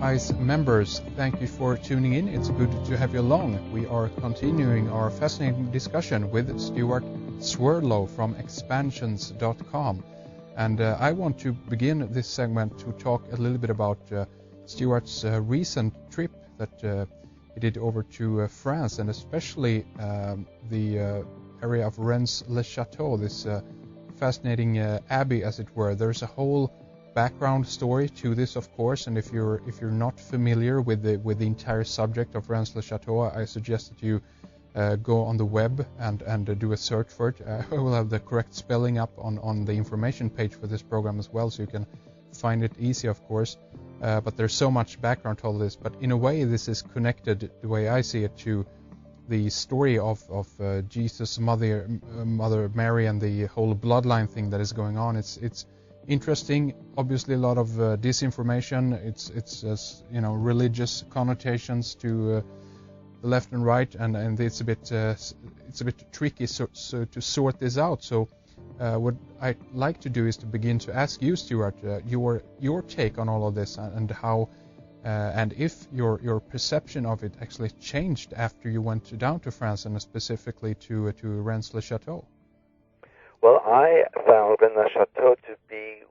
ICE members, thank you for tuning in. It's good to have you along. We are continuing our fascinating discussion with Stewart Swerdlow from expansions.com. And I want to begin this segment to talk a little bit about Stewart's recent trip that he did over to France, and especially the area of Rennes-le-Château, this fascinating abbey, as it were. There's a whole background story to this, of course, and if you're not familiar with the entire subject of Rennes-le-Château, I suggest that you go on the web and do a search for it. I will have the correct spelling up on the information page for this program as well, so you can find it easy, of course. But there's so much background to all this. But in a way, this is connected, the way I see it, to the story of Jesus' mother Mary and the whole bloodline thing that is going on. It's interesting. Obviously, a lot of disinformation. It's religious connotations to the left and right, and it's a bit tricky so to sort this out. So what I'd like to do is to begin to ask you, Stewart, your take on all of this, and how and if your perception of it actually changed after you went down to France, and specifically to Rennes-le-Château. Well, I found Rennes-le-Château to be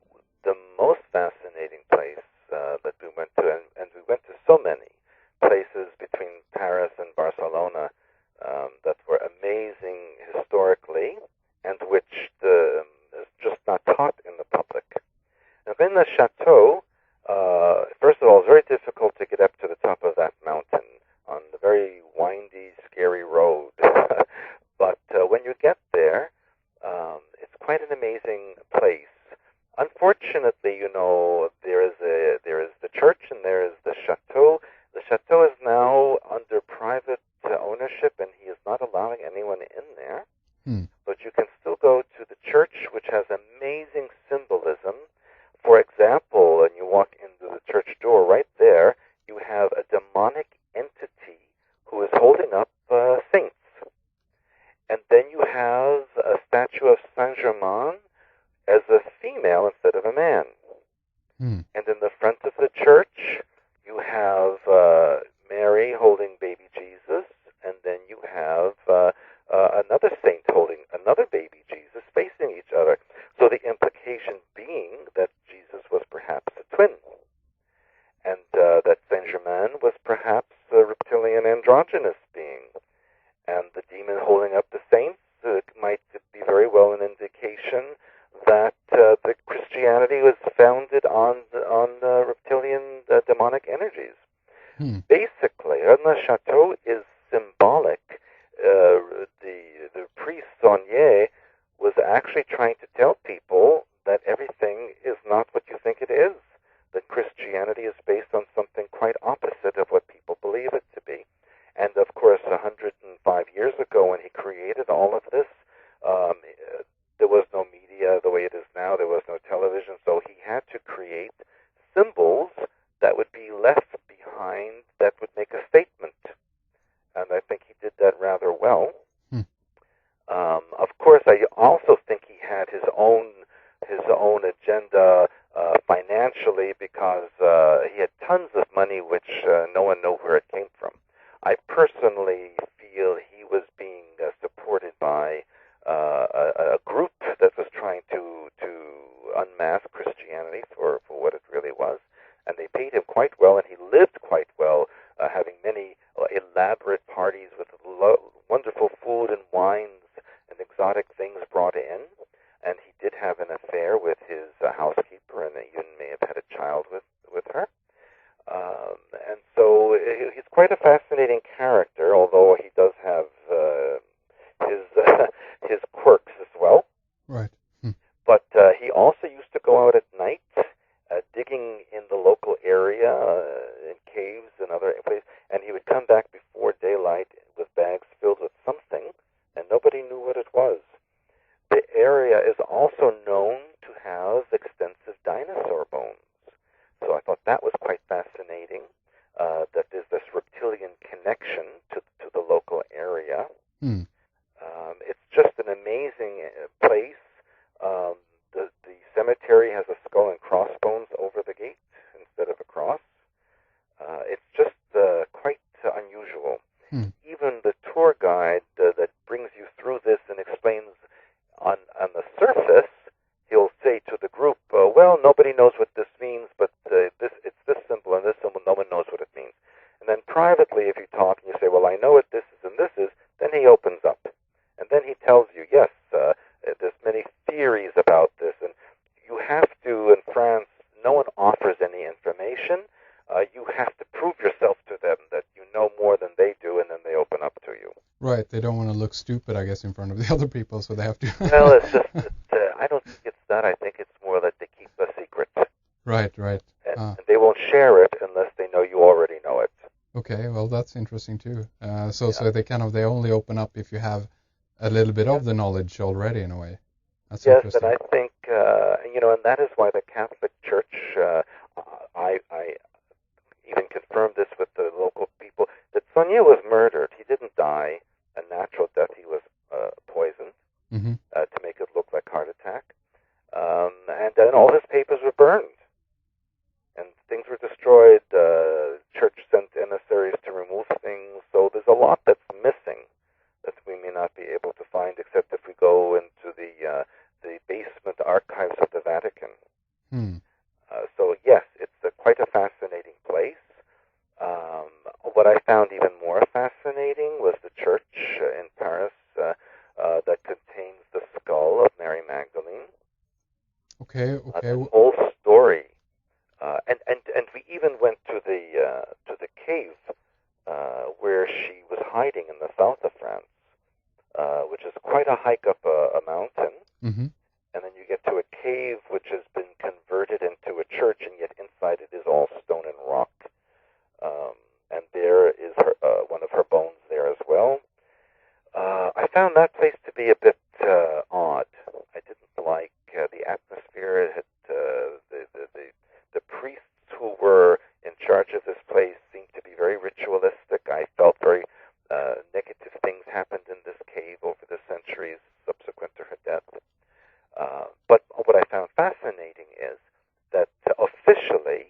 the most fascinating place that we went to, and we went to so many places between Paris and Barcelona that were amazing historically, and which is just not taught in the public. Now, Rennes-le-Château, first of all, it's very difficult to get up to the top of that mountain on the very windy, scary road. But when you get there, it's quite an amazing place. Unfortunately, there is the church and there is the chateau. The chateau is now under private ownership, and he is not allowing anyone in there. But you can still go to the church, which has amazing symbolism. For example, when you walk into the church door, right there, you have a demonic entity who is holding up saints. And then you have a statue of Saint-Germain as a female instead of a man. And in the front of the church, you have Mary holding baby Jesus, and then you have another saint holding another baby Jesus facing each other. So the implication being that Jesus was perhaps a twin, and that Saint-Germain was perhaps a reptilian androgynous being. And the demon holding up the saints might be very well an indication that the Christianity was founded on reptilian demonic energies. Basically, Rennes-le-Château is symbolic. The priest Saunier was actually trying to tell people that everything is not what you think it is. That Christianity is based on something quite opposite of what people believe it to be. And of course, 105 years ago, when he created all of this, there was no media the way it is now. There was no television, so he had to create symbols that would be left behind, that would make a statement. And I think he did that rather well. Of course, I also think he had his own agenda financially, because he had tons of money which no one knew where it came from. I personally feel he was being supported by a group that was trying to unmask Christianity for what it really was, and they paid him quite well, and he lived quite well, having many elaborate parties with wonderful food and wines and exotic things brought in. And he did have an affair with his housekeeper, and even may have had a child with her. And so he's quite a fascinating character, although he does have his quirks as well. Right. But he also used to go out at night, digging in the local area, in caves and other places, and he would come back before daylight with bags filled with something, and nobody knew what it was. The area is also known to have extensive dinosaur bones. So I thought that was quite fascinating, that there's this reptilian connection to the local area. It's just an amazing place. The cemetery has a skull and crossbones over the gate instead of a cross. one knows what it means. And then privately, if you talk and you say, well, I know what this is and this is, then he opens up. And then he tells you, yes, there's many theories about this. And you have to, in France, no one offers any information. You have to prove yourself to them that you know more than they do, and then they open up to you. Right. They don't want to look stupid, I guess, in front of the other people, so they have to... Well, it's just that, I don't think it's that. I think it's more that they keep a secret. Right. And they won't share it unless they know you already know it. Okay, well, that's interesting, too. So they only open up if you have a little bit of the knowledge already, in a way. That's interesting. Yes, and I think, and that is why the Catholic Church, I even confirmed this with the local people, that Sonia was murdered. He didn't die a natural death. He was poisoned to make it look like heart attack. And then all his papers were burned. And things were destroyed. Church sent emissaries to remove things. So there's a lot that's missing that we may not be able to find, except if we go into the basement archives of the Vatican. So yes, it's quite a fascinating place. What I found even more fascinating was the church in Paris that contains the skull of Mary Magdalene. Okay. The whole story, and we even went to the cave where she was hiding in the south of France, which is quite a hike up a mountain. And then you get to a cave which has been converted into a church, and yet inside it is all stone and rock. And there is one of her bones there as well. I found that place to be a bit odd. I didn't like the atmosphere. It had the priests who were in charge of this place seemed to be very ritualistic. I felt very negative things happened in this cave over the centuries subsequent to her death. But what I found fascinating is that officially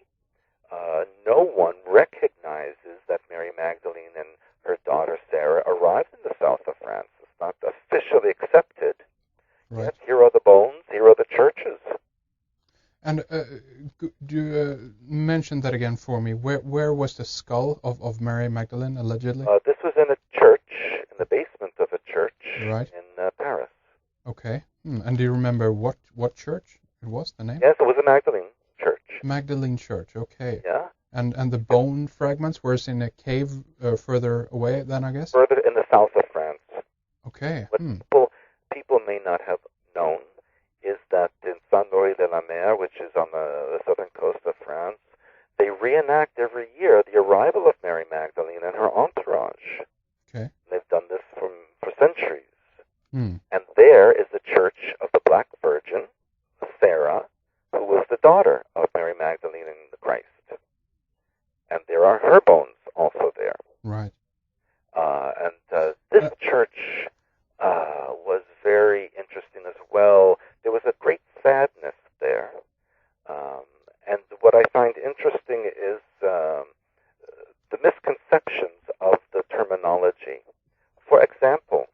no one recognizes that Mary Magdalene and her daughter Sarah arrived in the south of France. It's not officially accepted. Right. Yet here are the bones, here are the churches. And do you mention that again for me? Where was the skull of Mary Magdalene, allegedly? This was in a church, in the basement of a church in Paris. Okay. And do you remember what church it was, the name? Yes, it was a Magdalene church. Magdalene Church, okay. Yeah. And the bone fragments were in a cave further away then, I guess? Further in the south of France. Okay. What people may not have known is that in Saint-Maurice-de-la-Mer, which is on the southern coast of France, they reenact every year the arrival of Mary Magdalene and her entourage. Okay. They've done this for centuries. And there is the church of the Black Virgin, Sarah, who was the daughter of Mary Magdalene and the Christ. And there are her bones also there. Right. This church was very interesting as well. There was a great sadness there. And what I find interesting is the misconceptions of the terminology. For example,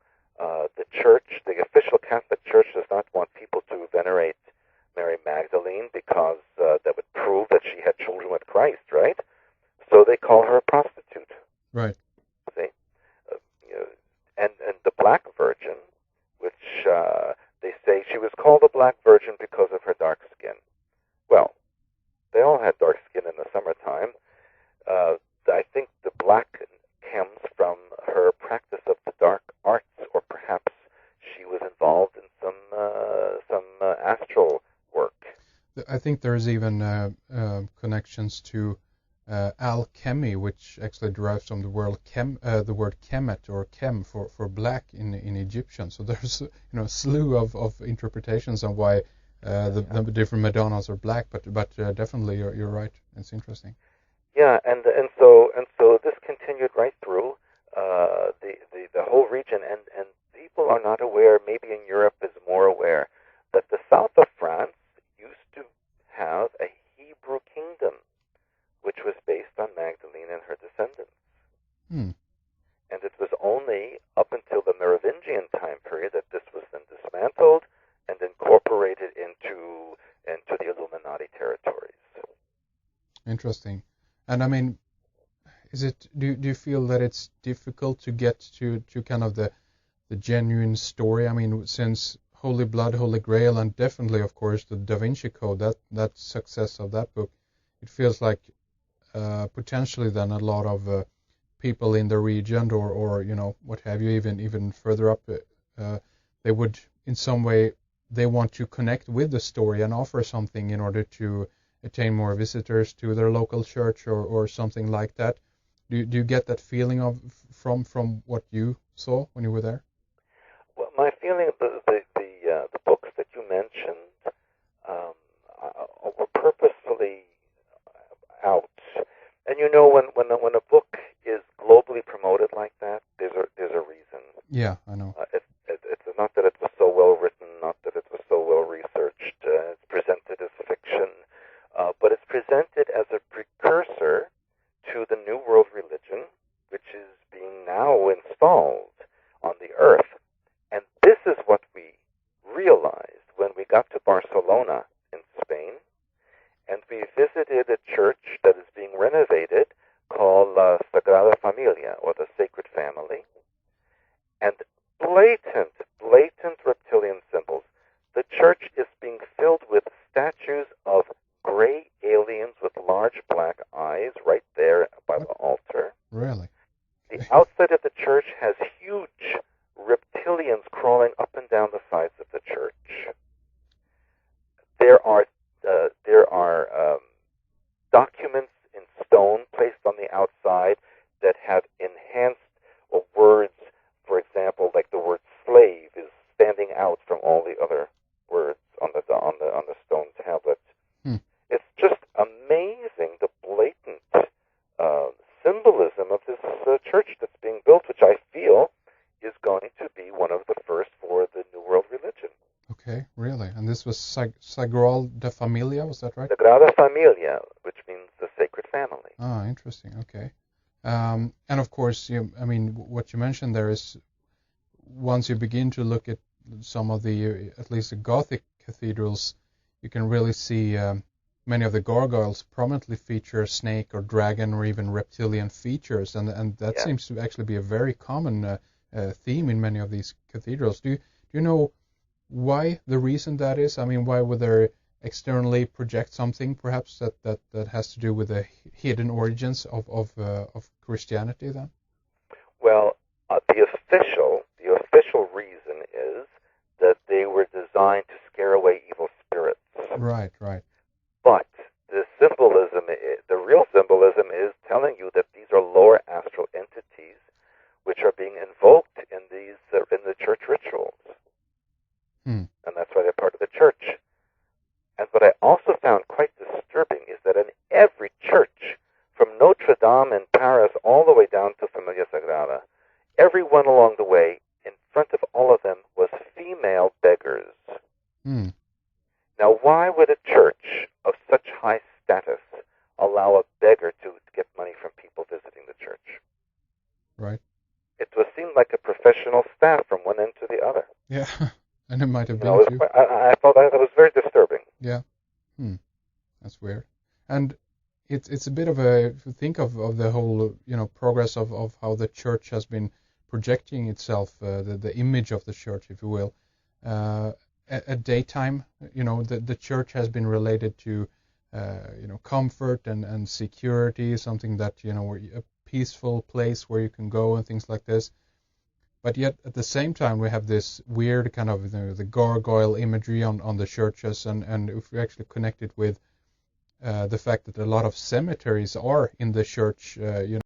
the official Catholic Church does not want people to venerate Mary Magdalene because that would prove that she had children with Christ, right? So they call her a prostitute. Right. See? And the Black Virgin, which they say she was called the Black Virgin because of her dark skin. Well, they all had dark skin in the summertime. I think the black comes from her practice of the dark arts, or perhaps she was involved in some astral work. I think there's even connections to alchemy, which actually derives from the word kemet or kem for black in Egyptian. So there's a slew of interpretations on why the different Madonnas are black, but definitely you're right. It's interesting. Yeah, and so this continued right through the whole region, and people are not aware. Maybe in Europe is more aware that the south of France used to have a Hebrew kingdom, which was based on Magdalene and her descendants. And it was only up until the Merovingian time period that this was then dismantled and incorporated into the Illuminati territories. Interesting. And I mean, Do you feel that it's difficult to get to kind of the genuine story? I mean, since Holy Blood, Holy Grail, and definitely, of course, the Da Vinci Code, that success of that book, it feels like potentially then a lot of people in the region or what have you, even further up, they would in some way they want to connect with the story and offer something in order to attain more visitors to their local church or something like that. Do you get that feeling from what you saw when you were there? Well, my feeling of the books that you mentioned were purposefully out. And when a book is globally promoted like that, there's a reason. Yeah, I know. It's not that it was so well written, not that it was so well researched. It's presented as fiction, but it's presented as a precursor to the New World religion, which is being now installed on the earth. And this is what we realized when we got to Barcelona in Spain, and we visited a church that is being renovated called La Sagrada Familia, or the Sacred Family, and blatant reptilian symbols. The church is being filled with statues of gray aliens with large black eyes right there by the altar. Really? The outside of the church has huge reptilians crawling up and down the sides of the church. There are documents in stone placed on the outside that have enhanced words. For example, like the word slave is standing out from all the other words on the stone tablet. It's just amazing, the blatant symbolism of this church that's being built, which I feel is going to be one of the first for the New World religion. Okay, really? And this was Sagrada Familia, was that right? Sagrada Familia, which means the Sacred Family. Ah, interesting. Okay. And of course, what you mentioned there is, once you begin to look at some of the, at least the Gothic cathedrals, you can really see many of the gargoyles prominently feature snake or dragon or even reptilian features, and that seems to actually be a very common theme in many of these cathedrals. Do you know why the reason that is? I mean, why would they externally project something perhaps that has to do with the hidden origins of Christianity then? Well, the official reason is that they were designed to scare away evil spirits. Right. But the real symbolism is telling you that these are lower astral entities which are being invoked in the church rituals. And that's why they're part of the church. And what I also found quite disturbing is that in every church, from Notre Dame in Paris all the way down to Familia Sagrada, everyone along the way, in front of all of them, was female beggars. Now, why would a church of such high status allow a beggar to get money from people visiting the church? Right. It seemed like a professional staff from one end to the other. Yeah, and it might have been too. I thought that was very disturbing. Yeah. That's weird. And it's a bit of a, if you think of the whole, progress of how the church has been projecting itself, the image of the church, if you will. At daytime, the church has been related to, comfort and security, something that, a peaceful place where you can go and things like this. But yet, at the same time, we have this weird kind of the gargoyle imagery on the churches, and if we actually connect it with the fact that a lot of cemeteries are in the church,